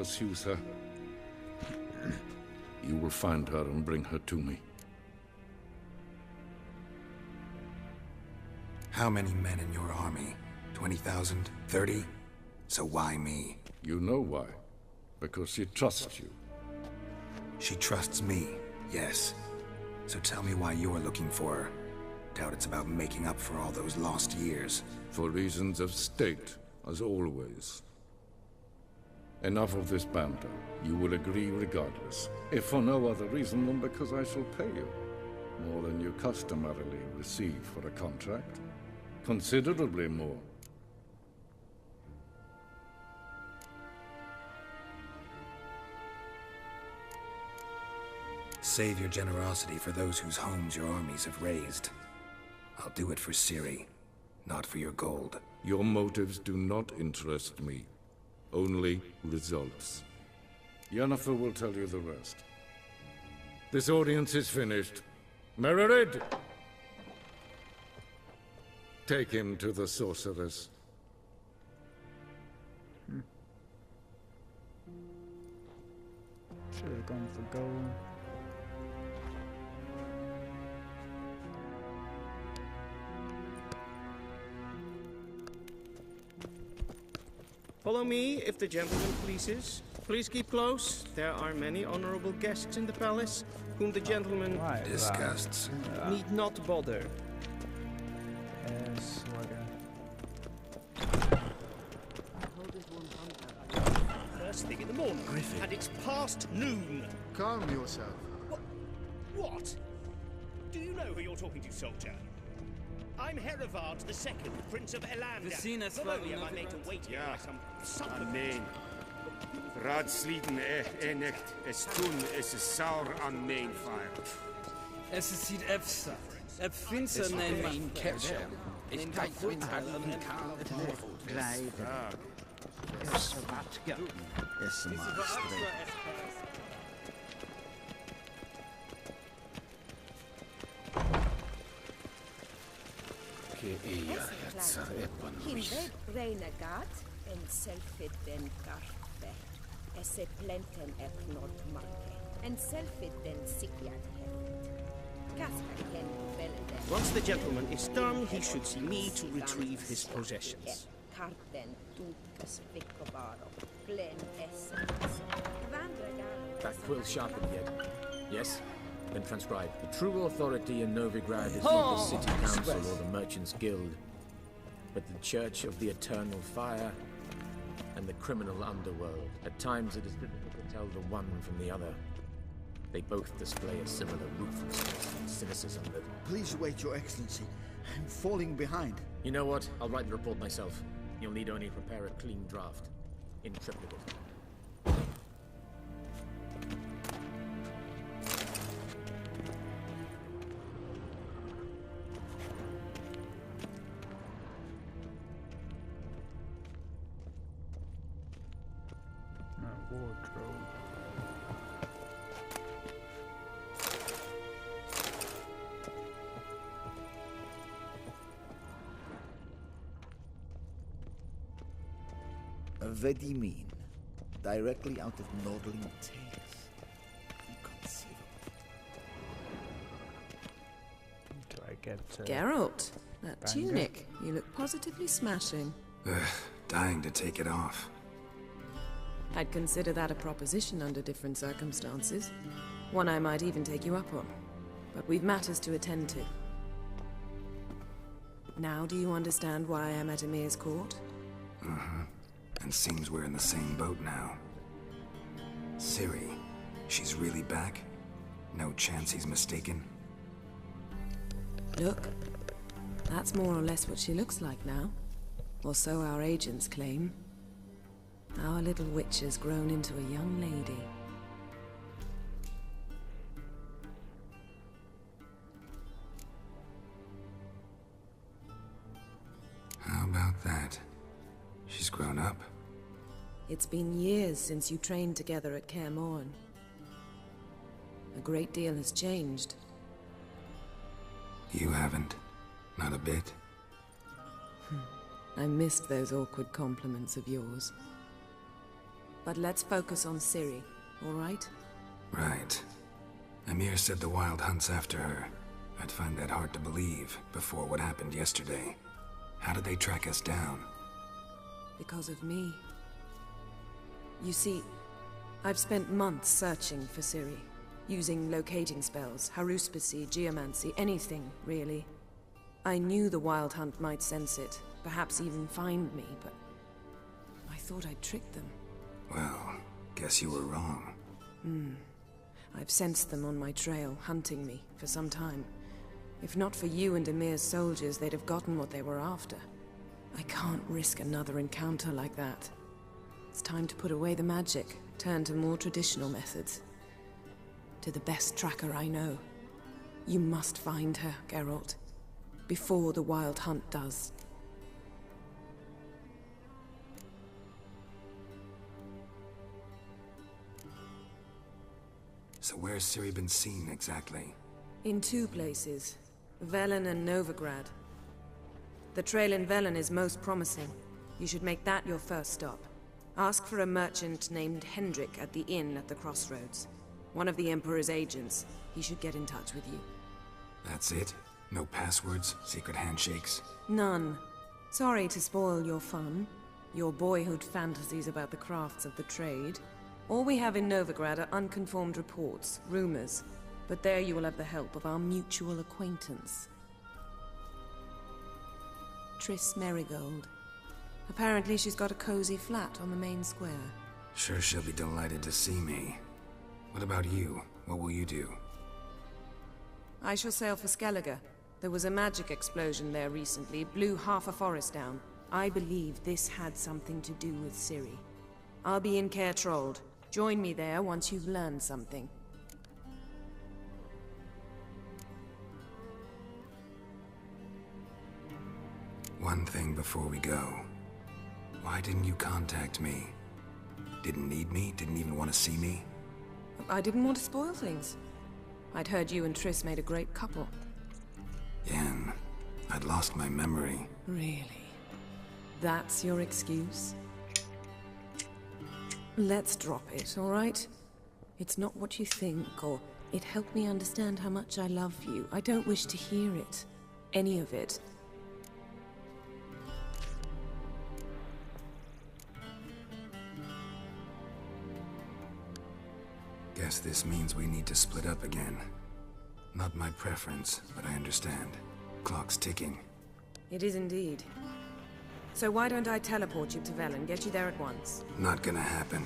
pursues her. You will find her and bring her to me. How many men in your army? 20,000? 30? So why me? You know why. Because she trusts you. She trusts me, yes. So tell me why you're looking for her. Doubt it's about making up for all those lost years. For reasons of state, as always. Enough of this banter. You will agree regardless. If for no other reason than because I shall pay you. More than you customarily receive for a contract. Considerably more. Save your generosity for those whose homes your armies have razed. I'll do it for Ciri, not for your gold. Your motives do not interest me. Only results. Yennefer will tell you the rest. This audience is finished. Mererid! Take him to the sorceress. Should have gone for gold. Follow me, if the gentleman pleases. Please keep close. There are many honorable guests in the palace, whom the gentleman Disgusts. need not bother. Yes, First thing in the morning, and it's past noon. Calm yourself. What? Do you know who you're talking to, soldier? I'm Herivard II, Prince of Elander. Vizina's Not only am I made to wait here like some supplement. Amen. Raadsliden nicht. Es tun, es ist sauer an main fire. Es ist sieht efsa. Finster nemen ketchup. Ich kan goed aan Hinweg renegat en selfit den garpe. Esse plenten eknot marke. En selfit den sikiat heft. Once the gentleman is done, he should see me to retrieve his possessions. That quill sharpened yet? Yes? Then transcribe. The true authority in Novigrad is not the city council or the merchants' guild, but the Church of the Eternal Fire and the criminal underworld. At times it is difficult to tell the one from the other. They both display a similar ruthlessness and cynicism that... Please wait, Your Excellency. I'm falling behind. You know what? I'll write the report myself. You'll need only prepare a clean draft. In triplicate. Wardrobe. Vizima, directly out of Nordling tales. Inconceivable. Do I get Geralt, that Banger? tunic. You look positively smashing. Dying to take it off. I'd consider that a proposition under different circumstances. One I might even take you up on. But we've matters to attend to. Now do you understand why I'm at Emir's court? And seems we're in the same boat now. Ciri, she's really back? No chance he's mistaken? Look, that's more or less what she looks like now. Or so our agents claim. Our little witch has grown into a young lady. How about that? She's grown up? It's been years since you trained together at Kaer Morhen. A great deal has changed. You haven't. Not a bit. I missed those awkward compliments of yours. But let's focus on Ciri, all right? Right. Amir said the Wild Hunt's after her. I'd find that hard to believe before what happened yesterday. How did they track us down? Because of me. You see, I've spent months searching for Ciri, using locating spells, haruspicy, geomancy, anything, really. I knew the Wild Hunt might sense it, perhaps even find me, but I thought I'd tricked them. Well, guess you were wrong. I've sensed them on my trail, hunting me, for some time. If not for you and Amir's soldiers, they'd have gotten what they were after. I can't risk another encounter like that. It's time to put away the magic, turn to more traditional methods. To the best tracker I know. You must find her, Geralt. Before the Wild Hunt does. So where's Ciri been seen exactly? In two places. Velen and Novigrad. The trail in Velen is most promising. You should make that your first stop. Ask for a merchant named Hendrik at the inn at the crossroads. One of the Emperor's agents. He should get in touch with you. That's it? No passwords? Secret handshakes? None. Sorry to spoil your fun. Your boyhood fantasies about the crafts of the trade. All we have in Novigrad are unconformed reports, rumors. But there you will have the help of our mutual acquaintance. Triss Merigold. Apparently she's got a cozy flat on the main square. Sure she'll be delighted to see me. What about you? What will you do? I shall sail for Skellige. There was a magic explosion there recently, blew half a forest down. I believe this had something to do with Ciri. I'll be in Caer Trold. Join me there once you've learned something. One thing before we go. Why didn't you contact me? Didn't need me? Didn't even want to see me? I didn't want to spoil things. I'd heard you and Triss made a great couple. Yen, I'd lost my memory. Really? That's your excuse? Let's drop it, all right? It's not what you think, or it helped me understand how much I love you. I don't wish to hear it. Any of it. Guess this means we need to split up again. Not my preference, but I understand. Clock's ticking. It is indeed. So why don't I teleport you to Velen, get you there at once? Not gonna happen.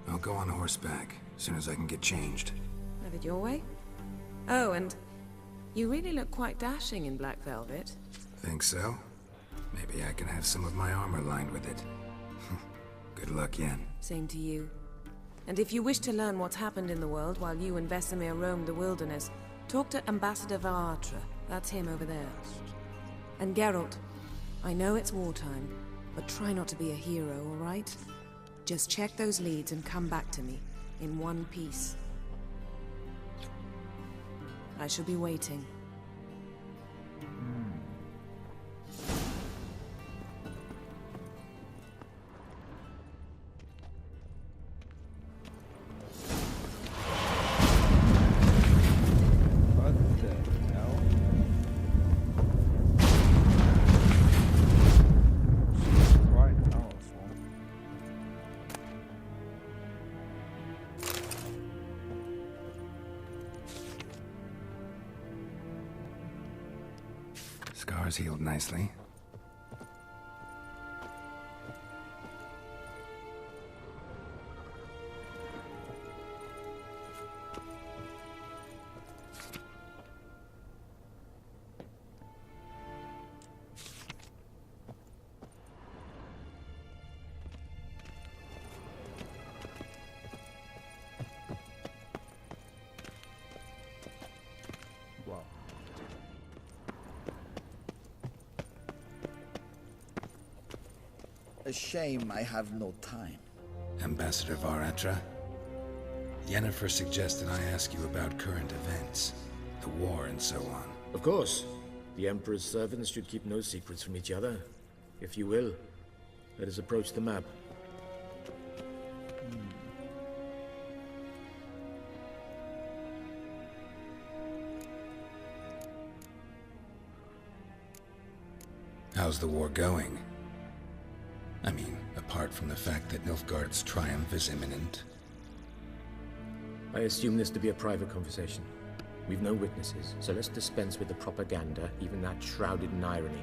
I'll go on horseback, as soon as I can get changed. Have it your way? Oh, and you really look quite dashing in black velvet. Think so? Maybe I can have some of my armor lined with it. Good luck, Yen. Same to you. And if you wish to learn what's happened in the world while you and Vesemir roamed the wilderness, talk to Ambassador Varatra. That's him over there. And Geralt, I know it's wartime, but try not to be a hero, all right? Just check those leads and come back to me, in one piece. I shall be waiting. Scars healed nicely. A shame I have no time. Ambassador Varatra, Yennefer suggested I ask you about current events, the war and so on. Of course. The Emperor's servants should keep no secrets from each other. If you will, let us approach the map. How's the war going? I mean, apart from the fact that Nilfgaard's triumph is imminent. I assume this to be a private conversation. We've no witnesses, so let's dispense with the propaganda, even that shrouded in irony.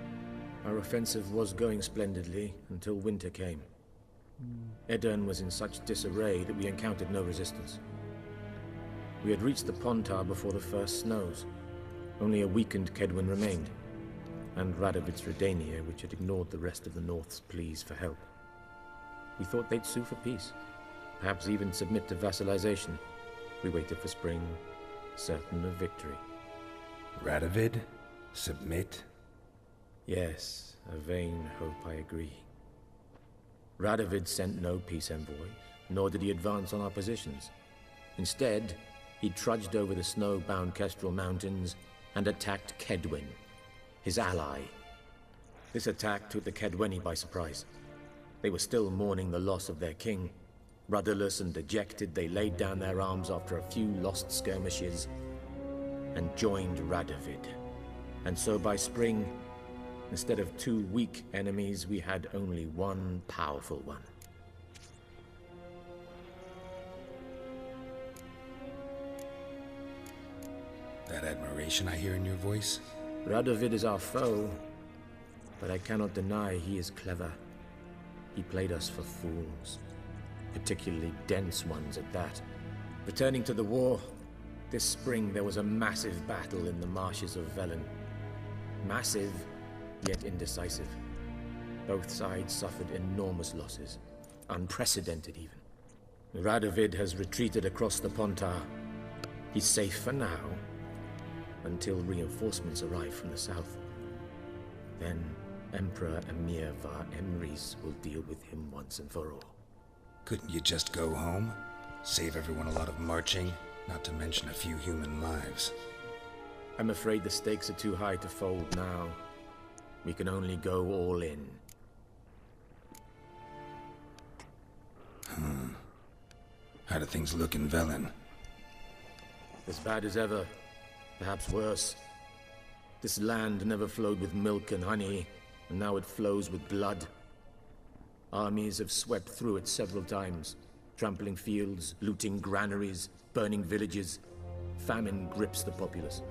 Our offensive was going splendidly until winter came. Edirn was in such disarray that we encountered no resistance. We had reached the Pontar before the first snows. Only a weakened Kedwin remained, and Radovid's Redania, which had ignored the rest of the North's pleas for help. We thought they'd sue for peace, perhaps even submit to vassalization. We waited for spring, certain of victory. Radovid? Submit? Yes, a vain hope, I agree. Radovid sent no peace envoys, nor did he advance on our positions. Instead, he trudged over the snow-bound Kestrel Mountains and attacked Kedwen, his ally. This attack took the Kedweni by surprise. They were still mourning the loss of their king. Rudderless and dejected, they laid down their arms after a few lost skirmishes and joined Radovid. And so by spring, instead of 2 weak enemies, we had only one powerful one. That admiration I hear in your voice? Radovid is our foe, but I cannot deny he is clever. He played us for fools, particularly dense ones at that. Returning to the war, this spring there was a massive battle in the marshes of Velen. Massive, yet indecisive. Both sides suffered enormous losses, unprecedented even. Radovid has retreated across the Pontar. He's safe for now, until reinforcements arrive from the south. Then Emperor Emir var Emrys will deal with him once and for all. Couldn't you just go home? Save everyone a lot of marching, not to mention a few human lives. I'm afraid the stakes are too high to fold now. We can only go all in. How do things look in Velen? As bad as ever, perhaps worse. This land never flowed with milk and honey, and now it flows with blood. Armies have swept through it several times, trampling fields, looting granaries, burning villages. Famine grips the populace.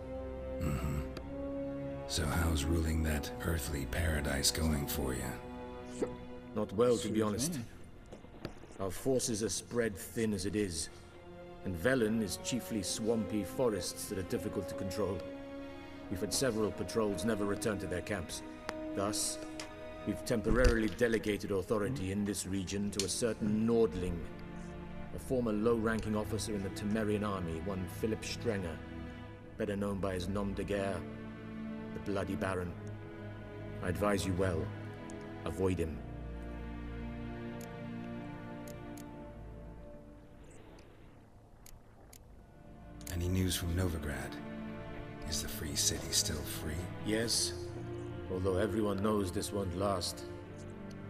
So how's ruling that earthly paradise going for you? Not well, to be honest. Our forces are spread thin as it is, and Velen is chiefly swampy forests that are difficult to control. We've had several patrols never return to their camps. Thus, we've temporarily delegated authority in this region to a certain Nordling, a former low-ranking officer in the Temerian army, one Philip Strenger, better known by his nom de guerre, the Bloody Baron. I advise you well. Avoid him. Any news from Novigrad? Is the Free City still free? Yes, although everyone knows this won't last.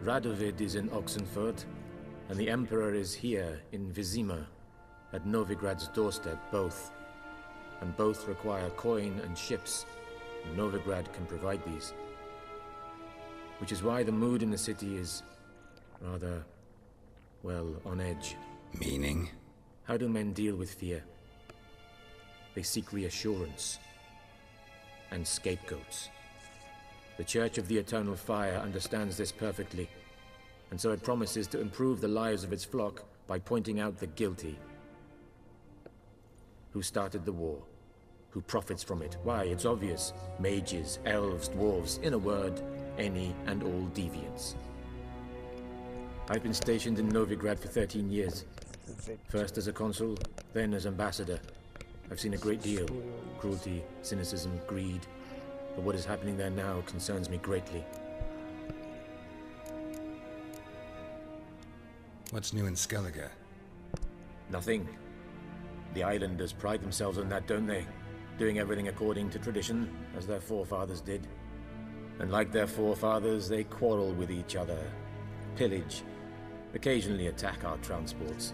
Radovid is in Oxenfurt, and the Emperor is here in Vizima, at Novigrad's doorstep, both. And both require coin and ships. And Novigrad can provide these. Which is why the mood in the city is rather, well, on edge. Meaning? How do men deal with fear? They seek reassurance and scapegoats. The Church of the Eternal Fire understands this perfectly, and so it promises to improve the lives of its flock by pointing out the guilty. Who started the war? Who profits from it? Why, it's obvious. Mages, elves, dwarves, in a word, any and all deviants. I've been stationed in Novigrad for 13 years. First as a consul, then as ambassador. I've seen a great deal. Cruelty, cynicism, greed. But what is happening there now concerns me greatly. What's new in Skellige? Nothing. The islanders pride themselves on that, don't they? Doing everything according to tradition, as their forefathers did. And like their forefathers, they quarrel with each other, pillage, occasionally attack our transports.